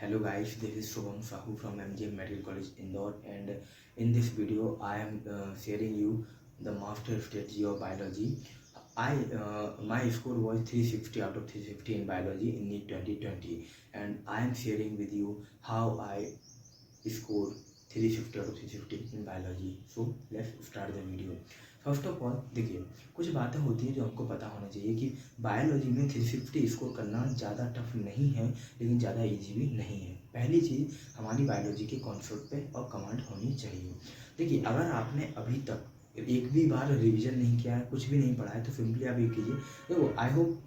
Hello guys, this is Shubham Sahu from MGM Medical College Indore, and in this video I am sharing you the master strategy of biology. My score was 360 out of 350 in biology in NEET 2020, and I am sharing with you how I scored 350 out of 350 in biology. So let's start the video. First of all देखिए, कुछ बातें होती हैं जो हमको पता होना चाहिए कि बायोलॉजी में 350 स्कोर करना ज़्यादा टफ नहीं है, लेकिन ज़्यादा इजी भी नहीं है। पहली चीज़, हमारी बायोलॉजी के कॉन्सेप्ट पे और कमांड होनी चाहिए। देखिए, अगर आपने अभी तक एक भी बार रिवीजन नहीं किया है, कुछ भी नहीं पढ़ा है, तो सिंपली आप ये कीजिए। देखो, आई होप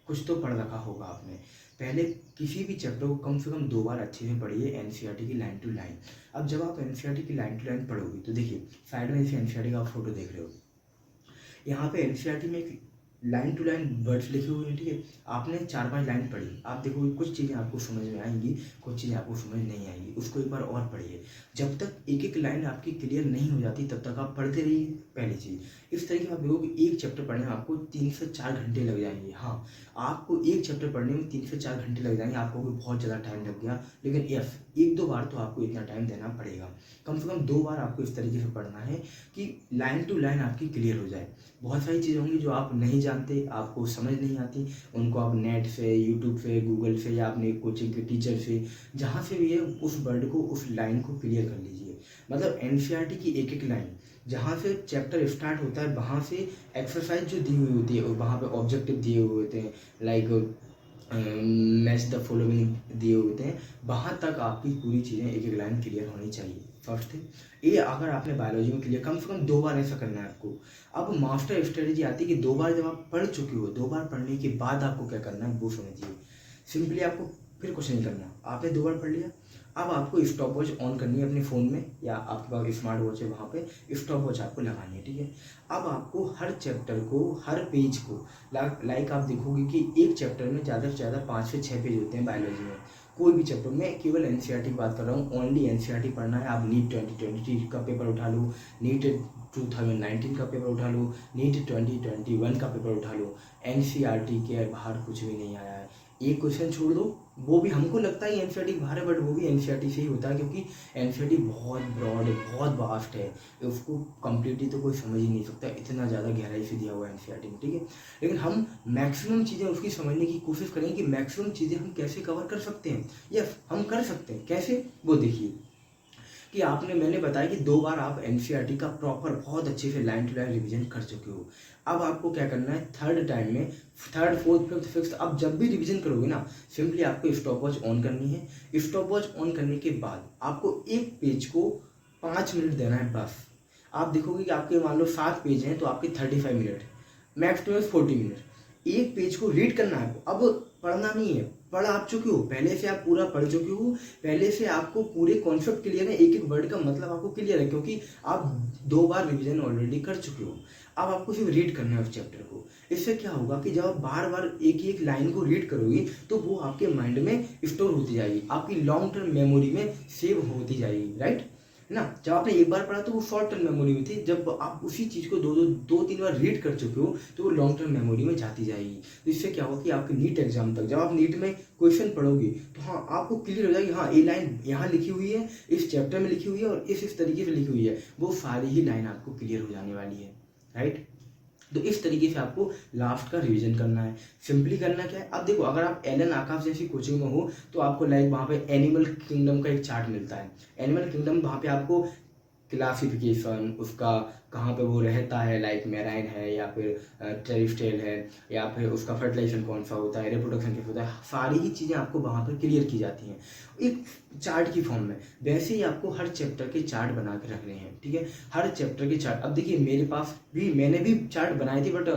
कुछ तो पढ़ रखा होगा आपने। पहले किसी भी चैप्टर को कम से कम 2 बार अच्छे से पढ़िए, एनसीईआरटी की लाइन टू लाइन। अब जब आप एनसीईआरटी की लाइन टू लाइन पढ़ोगे तो देखिए, साइड में इसे एनसीईआरटी का आप फोटो देख रहे हो, यहाँ पे एनसीईआरटी में एक लाइन टू लाइन वर्ड्स लिखे हुए हैं। ठीक है, आपने 4-5 लाइन पढ़ी, आप देखोगे कुछ चीज़ें आपको समझ में आएंगी, कुछ चीज़ें आपको समझ नहीं आएंगी। उसको एक बार और पढ़िए। जब तक एक एक लाइन आपकी क्लियर नहीं हो जाती तब तक आप पढ़ते रहिए। पहली चीज़, इस तरीके आप देखोगे एक चैप्टर पढ़ने में आपको 3 से 4 घंटे लग जाएंगे। हाँ, आपको एक चैप्टर पढ़ने में 3 से 4 घंटे लग जाएंगे, आपको बहुत ज़्यादा टाइम लग गया, लेकिन एक दो बार तो आपको इतना टाइम देना पड़ेगा। कम से कम 2 बार आपको इस तरीके से पढ़ना है कि लाइन टू लाइन आपकी क्लियर हो जाए। बहुत सारी चीज़ें होंगी जो आप नहीं जानते, आपको समझ नहीं आती, उनको आप नेट से, यूट्यूब से, गूगल से या अपने कोचिंग के टीचर से, जहाँ से भी है, उस वर्ड को, उस लाइन को क्लियर कर लीजिए। मतलब एनसीईआरटी की एक एक लाइन, जहाँ से चैप्टर स्टार्ट होता है वहाँ से एक्सरसाइज जो दी हुई होती है, वहाँ पे ऑब्जेक्टिव दिए हुए होते हैं, लाइक मैच द फॉलोइंग दिए हुए होते हैं, वहाँ तक आपकी पूरी चीज़ें एक एक लाइन क्लियर होनी चाहिए। फर्स्ट थिंग ये, अगर आपने बायोलॉजी में क्लियर, कम से कम 2 बार ऐसा करना है आपको। अब मास्टर स्ट्रेटेजी आती है कि 2 बार जब आप पढ़ चुके हो, 2 बार पढ़ने के बाद आपको क्या करना है वो समझिए। सिंपली आपको फिर कुछ नहीं करना, आपने 2 बार पढ़ लिया, अब आपको स्टॉप वॉच ऑन करनी है अपने फ़ोन में, या आपके पास स्मार्ट वॉच है वहाँ पे स्टॉप वॉच आपको लगानी है। ठीक है, अब आपको हर चैप्टर को, हर पेज को, लाइक आप देखोगे कि एक चैप्टर में ज़्यादा से ज़्यादा 5 से 6 पेज होते हैं बायोलॉजी में। कोई भी चैप्टर में, केवल एनसीईआरटी की बात कर रहा हूँ, ओनली एनसीईआरटी पढ़ना है। आप नीट 2020 का पेपर उठा लो, नीट 2019 का पेपर उठा लो, नीट 2021 का पेपर उठा लो, एनसीईआरटी के बाहर कुछ भी नहीं आया है। एक क्वेश्चन छोड़ दो, वो भी हमको लगता है एनसीईआरटी के बाहर है, बट वो भी एनसीईआरटी से ही होता है, क्योंकि एनसीईआरटी बहुत ब्रॉड है, बहुत वास्ट है, उसको कम्प्लीटली तो कोई समझ ही नहीं सकता, इतना ज़्यादा गहराई से दिया हुआ है एनसीईआरटी में। ठीक है, लेकिन हम मैक्सिमम चीज़ें उसकी समझने की कोशिश करेंगे कि मैक्सिमम चीज़ें हम कैसे कवर कर सकते हैं। यस, हम कर सकते हैं। कैसे, वो देखिए कि मैंने बताया कि 2 बार आप एनसीईआरटी का प्रॉपर बहुत अच्छे से लाइन टू लाइन रिवीजन कर चुके हो। अब आपको क्या करना है, थर्ड टाइम में, थर्ड, फोर्थ, फिफ्थ, सिक्स्थ, अब जब भी रिवीजन करोगे ना, सिंपली आपको स्टॉप वॉच ऑन करनी है। स्टॉप वॉच ऑन करने के बाद आपको एक पेज को 5 मिनट देना है बस। आप देखोगे कि आपके मान लो 7 पेज हैं तो आपके 35 minute, max to max 40 minute. एक पेज को रीड करना है आपको, अब पढ़ना नहीं है, पढ़ आप चुके हो, पहले से आप पूरा पढ़ चुके हो, पहले से आपको पूरे कॉन्सेप्ट क्लियर है, एक एक वर्ड का मतलब आपको क्लियर है, क्योंकि आप 2 बार रिवीजन ऑलरेडी कर चुके हो। अब आपको सिर्फ रीड करना है उस चैप्टर को। इससे क्या होगा कि जब आप बार बार एक एक लाइन को रीड करोगे तो वो आपके माइंड में स्टोर होती जाएगी, आपकी लॉन्ग टर्म मेमोरी में सेव होती जाएगी, राइट है ना। जब आपने एक बार पढ़ा तो वो शॉर्ट टर्म मेमोरी में थी, जब आप उसी चीज़ को 2-3 बार रीड कर चुके हो तो वो लॉन्ग टर्म मेमोरी में जाती जाएगी। तो इससे क्या होगा कि आपके नीट एग्जाम तक, जब आप नीट में क्वेश्चन पढ़ोगे तो हाँ, आपको क्लियर हो जाएगी, हाँ ये लाइन यहाँ लिखी हुई है, इस चैप्टर में लिखी हुई है और इस तरीके से लिखी हुई है, वो सारी ही लाइन आपको क्लियर हो जाने वाली है, राइट। तो इस तरीके से आपको लास्ट का रिवीजन करना है। सिंपली करना क्या है, अब देखो, अगर आप एलन आकाश जैसी कोचिंग में हो तो आपको लाइक वहाँ पे एनिमल किंगडम का एक चार्ट मिलता है। एनिमल किंगडम, वहाँ पे आपको क्लासिफिकेशन, उसका कहाँ पे वो रहता है, लाइक मैराइन है या फिर टेरिस्ट्रियल है, या फिर उसका फर्टिलाइजेशन कौन सा होता है, रिप्रोडक्शन कैसे होता है, सारी ही चीज़ें आपको वहाँ पर क्लियर की जाती हैं एक चार्ट की फॉर्म में। वैसे ही आपको हर चैप्टर के चार्ट बना के रखने हैं। ठीक है, हर चैप्टर के चार्ट। अब देखिए, मेरे पास भी, मैंने भी चार्ट बनाए थे, बट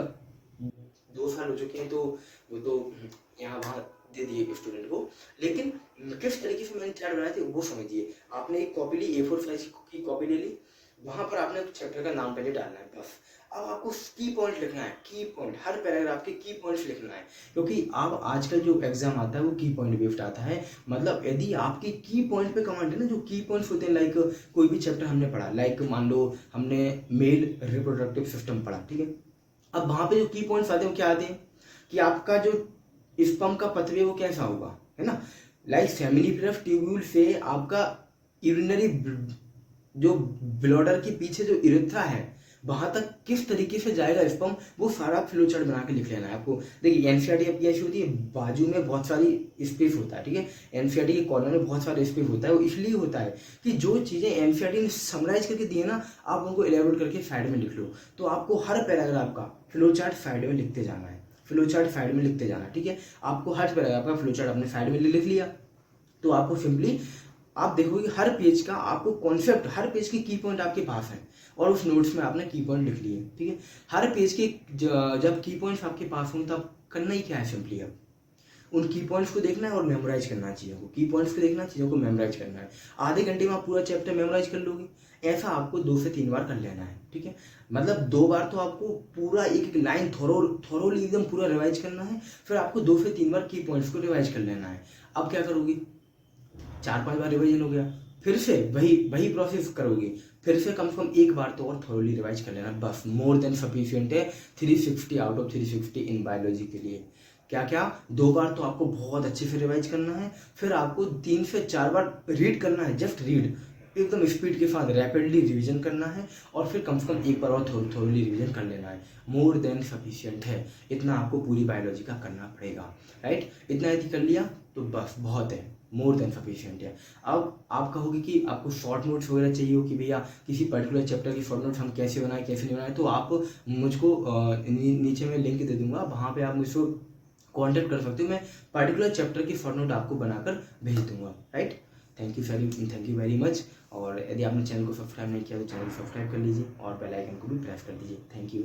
2 साल हो चुके हैं तो वो तो यहाँ वहाँ दे दिए स्टूडेंट को। लेकिन किस तरीके से मैंने चार्ट बनाए थे वो समझिए। आपने एक कॉपी ली, A4 साइज की कॉपी ले ली, वहाँ पर आपने चैप्टर का नाम पहले डालना है बस। अब आपको की पॉइंट लिखना है, की पॉइंट, हर पैराग्राफ के की पॉइंट्स लिखना है, क्योंकि अब आजकल जो एग्जाम आता है वो की पॉइंट बेस्ड आता है। मतलब यदि आपकी की पॉइंट पे कमांड है ना, जो की पॉइंट्स होते हैं, लाइक कोई भी चैप्टर हमने पढ़ा, लाइक मान लो हमने मेल रिप्रोडक्टिव सिस्टम पढ़ा, ठीक है, अब वहाँ पे जो की पॉइंट्स आते हैं वो क्या आते हैं कि आपका जो स्पर्म का पतवे वो कैसा होगा, है ना, लाइक सेमिनिफेरस ट्यूब्यूल से आपका यूरिनरी जो ब्लॉडर के पीछे जो इरेथ्रा है वहां तक किस तरीके से जाएगा स्पर्म, वो सारा फ्लो चार्ट बना के लिख लेना है आपको। देखिए एनसीईआरटी आपकी ऐसी होती है, बाजू में बहुत सारी स्पेस होता है, ठीक है। एनसीईआरटी के कॉर्नर में बहुत सारा स्पेस होता है, वो इसलिए होता है कि जो चीजें एनसीईआरटी ने समराइज करके दी है ना, आप उनको एलेबोरेट करके साइड में लिख लो। तो आपको हर पैराग्राफ का फ्लो चार्ट साइड में लिखते जाना है, फ्लो चार्ट साइड में लिखते जाना, ठीक है। आपको हर पैराग्राफ का फ्लो चार्ट अपने साइड में लिख लिया, तो आपको सिंपली आप देखोगे हर पेज का आपको कॉन्सेप्ट, हर पेज के की पॉइंट आपके पास है और उस नोट्स में आपने की पॉइंट लिख लिए, ठीक है। हर पेज के जब की पॉइंट्स आपके पास हों तब करना ही क्या है, सिंपली अब उन की पॉइंट्स को देखना है और मेमोराइज करना है चीज़ों को, की पॉइंट्स को देखना है, चीज़ों को मेमोराइज करना है। आधे घंटे में आप पूरा चैप्टर मेमोराइज कर लोगे। ऐसा आपको 2 से 3 बार कर लेना है, ठीक है। मतलब 2 बार तो आपको पूरा एक एक लाइन थोरोली एकदम पूरा रिवाइज करना है, फिर आपको 2 से 3 बार की पॉइंट्स को रिवाइज कर लेना है। अब क्या करोगे, 4-5 बार रिवाइजन हो गया, फिर से वही वही प्रोसेस करोगे, फिर से कम से कम एक बार तो और थोरोली रिवाइज कर लेना, बस मोर देन सफिशिएंट है 360 आउट ऑफ 360 इन बायोलॉजी के लिए। क्या क्या 2 बार तो आपको बहुत अच्छे से रिवाइज करना है, फिर आपको 3 से 4 बार रीड करना है, जस्ट रीड एकदम स्पीड के साथ रैपिडली रिवीजन करना है, और फिर कम से कम एक बार और थोरोली रिवीजन कर लेना है। मोर देन सफिशिएंट है, इतना आपको पूरी बायोलॉजी का करना पड़ेगा, राइट। इतना यदि कर लिया तो बस बहुत है, मोर देन सफिशिएंट है। अब आप कहोगे कि आपको शॉर्ट नोट्स वगैरह चाहिए हो कि भैया किसी पर्टिकुलर चैप्टर की शॉर्ट नोट्स हम कैसे बनाएं कैसे नहीं बनाएं, तो आप मुझको नीचे में लिंक दे दूंगा, वहाँ पे आप मुझको कांटेक्ट कर सकते हो, मैं पर्टिकुलर चैप्टर की शॉर्ट नोट आपको बनाकर भेज दूंगा, right. Thank you very much. और यदि आपने चैनल को सब्सक्राइब नहीं किया तो चैनल को सब्सक्राइब कर लीजिए और बेल आइकन को भी प्रेस कर दीजिए। Thank you.